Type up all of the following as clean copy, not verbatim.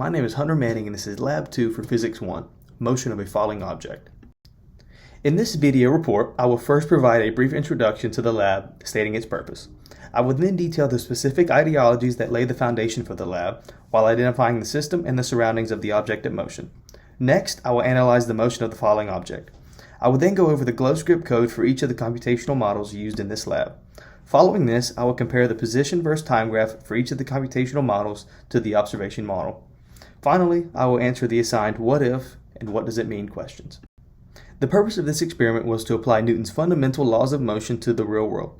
My name is Hunter Manning and this is Lab 2 for Physics 1, Motion of a Falling Object. In this video report, I will first provide a brief introduction to the lab, stating its purpose. I will then detail the specific ideologies that lay the foundation for the lab, while identifying the system and the surroundings of the object in motion. Next, I will analyze the motion of the falling object. I will then go over the glow script code for each of the computational models used in this lab. Following this, I will compare the position versus time graph for each of the computational models to the observation model. Finally, I will answer the assigned what if and what does it mean questions. The purpose of this experiment was to apply Newton's fundamental laws of motion to the real world.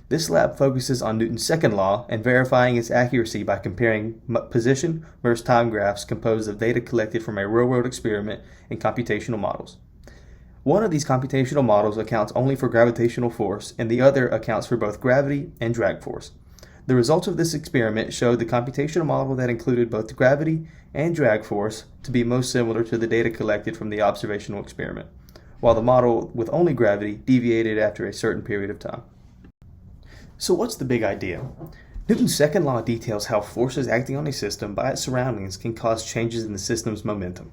This lab focuses on Newton's second law and verifying its accuracy by comparing position versus time graphs composed of data collected from a real-world experiment and computational models. One of these computational models accounts only for gravitational force, and the other accounts for both gravity and drag force. The results of this experiment showed the computational model that included both gravity and drag force to be most similar to the data collected from the observational experiment, while the model with only gravity deviated after a certain period of time. So what's the big idea? Newton's second law details how forces acting on a system by its surroundings can cause changes in the system's momentum.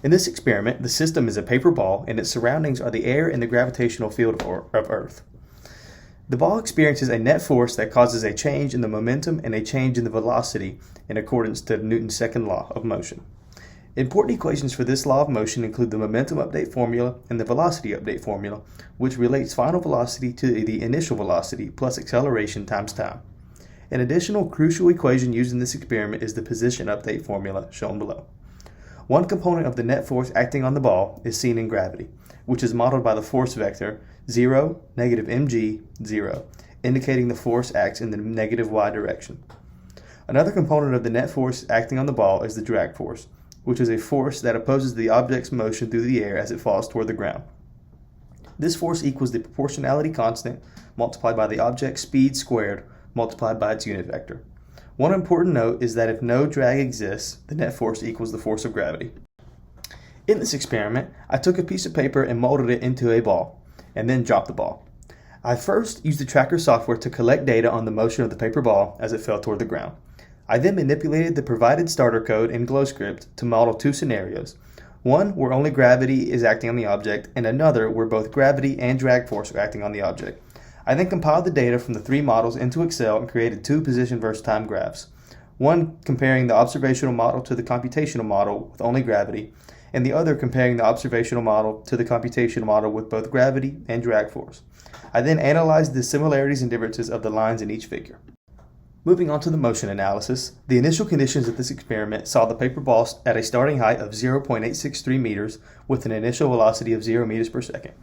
In this experiment, the system is a paper ball and its surroundings are the air and the gravitational field of Earth. The ball experiences a net force that causes a change in the momentum and a change in the velocity in accordance to Newton's second law of motion. Important equations for this law of motion include the momentum update formula and the velocity update formula, which relates final velocity to the initial velocity plus acceleration times time. An additional crucial equation used in this experiment is the position update formula shown below. One component of the net force acting on the ball is seen in gravity, which is modeled by the force vector 0, negative mg, 0, indicating the force acts in the negative y direction. Another component of the net force acting on the ball is the drag force, which is a force that opposes the object's motion through the air as it falls toward the ground. This force equals the proportionality constant multiplied by the object's speed squared multiplied by its unit vector. One important note is that if no drag exists, the net force equals the force of gravity. In this experiment, I took a piece of paper and molded it into a ball, and then dropped the ball. I first used the tracker software to collect data on the motion of the paper ball as it fell toward the ground. I then manipulated the provided starter code in GlowScript to model two scenarios, one where only gravity is acting on the object, and another where both gravity and drag force are acting on the object. I then compiled the data from the three models into Excel and created two position versus time graphs, one comparing the observational model to the computational model with only gravity, and the other comparing the observational model to the computational model with both gravity and drag force. I then analyzed the similarities and differences of the lines in each figure. Moving on to the motion analysis, the initial conditions of this experiment saw the paper ball at a starting height of 0.863 meters with an initial velocity of 0 meters per second.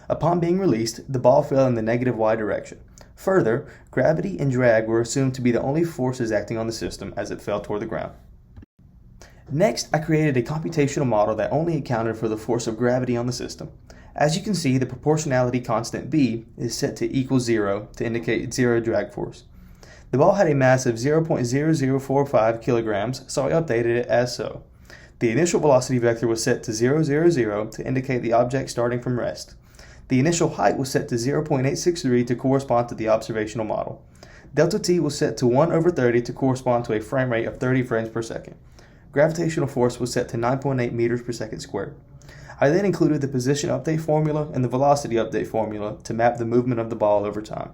Upon being released, the ball fell in the negative y direction. Further, gravity and drag were assumed to be the only forces acting on the system as it fell toward the ground. Next, I created a computational model that only accounted for the force of gravity on the system. As you can see, the proportionality constant b is set to equal 0 to indicate zero drag force. The ball had a mass of 0.0045 kilograms, so I updated it as so. The initial velocity vector was set to 0, 0, 0 to indicate the object starting from rest. The initial height was set to 0.863 to correspond to the observational model. Delta t was set to 1 over 30 to correspond to a frame rate of 30 frames per second. Gravitational force was set to 9.8 meters per second squared. I then included the position update formula and the velocity update formula to map the movement of the ball over time.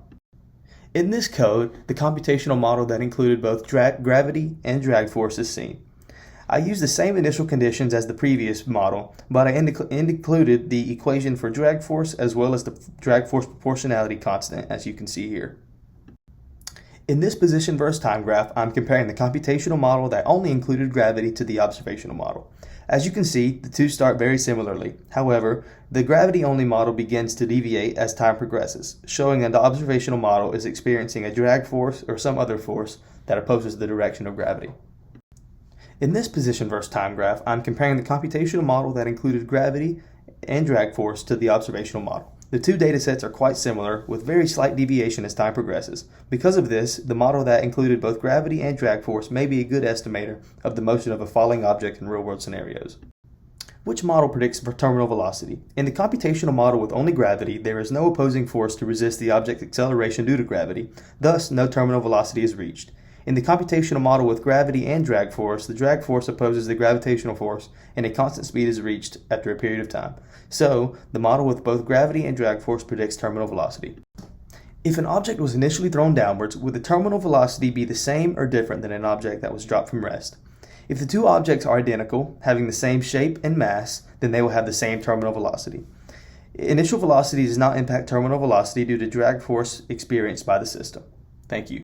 In this code, the computational model that included both gravity and drag force is seen. I used the same initial conditions as the previous model, but I included the equation for drag force as well as the drag force proportionality constant, as you can see here. In this position versus time graph, I'm comparing the computational model that only included gravity to the observational model. As you can see, the two start very similarly. However, the gravity-only model begins to deviate as time progresses, showing that the observational model is experiencing a drag force or some other force that opposes the direction of gravity. In this position versus time graph, I'm comparing the computational model that included gravity and drag force to the observational model. The two datasets are quite similar, with very slight deviation as time progresses. Because of this, the model that included both gravity and drag force may be a good estimator of the motion of a falling object in real-world scenarios. Which model predicts for terminal velocity? In the computational model with only gravity, there is no opposing force to resist the object's acceleration due to gravity, thus no terminal velocity is reached. In the computational model with gravity and drag force, the drag force opposes the gravitational force and a constant speed is reached after a period of time. So, the model with both gravity and drag force predicts terminal velocity. If an object was initially thrown downwards, would the terminal velocity be the same or different than an object that was dropped from rest? If the two objects are identical, having the same shape and mass, then they will have the same terminal velocity. Initial velocity does not impact terminal velocity due to drag force experienced by the system. Thank you.